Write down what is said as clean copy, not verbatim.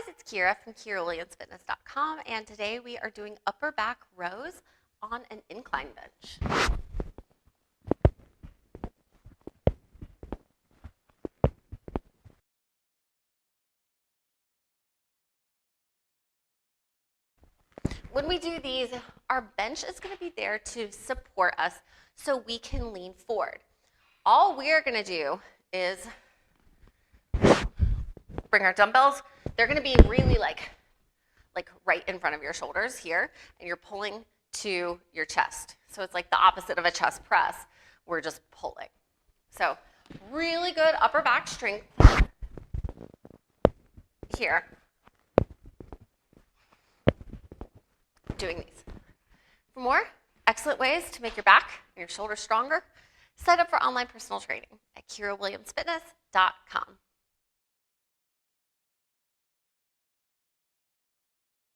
it's Kyra from KyraWilliamsFitness.com, and today we are doing upper back rows on an incline bench. When we do these, our bench is going to be there to support us so we can lean forward. All we're going to do is bring our dumbbells. They're going to be really like right in front of your shoulders here, and you're pulling to your chest. So it's like the opposite of a chest press. We're just pulling. So really good upper back strength here. Doing these. For more excellent ways to make your back and your shoulders stronger, sign up for online personal training at KyraWilliamsFitness.com.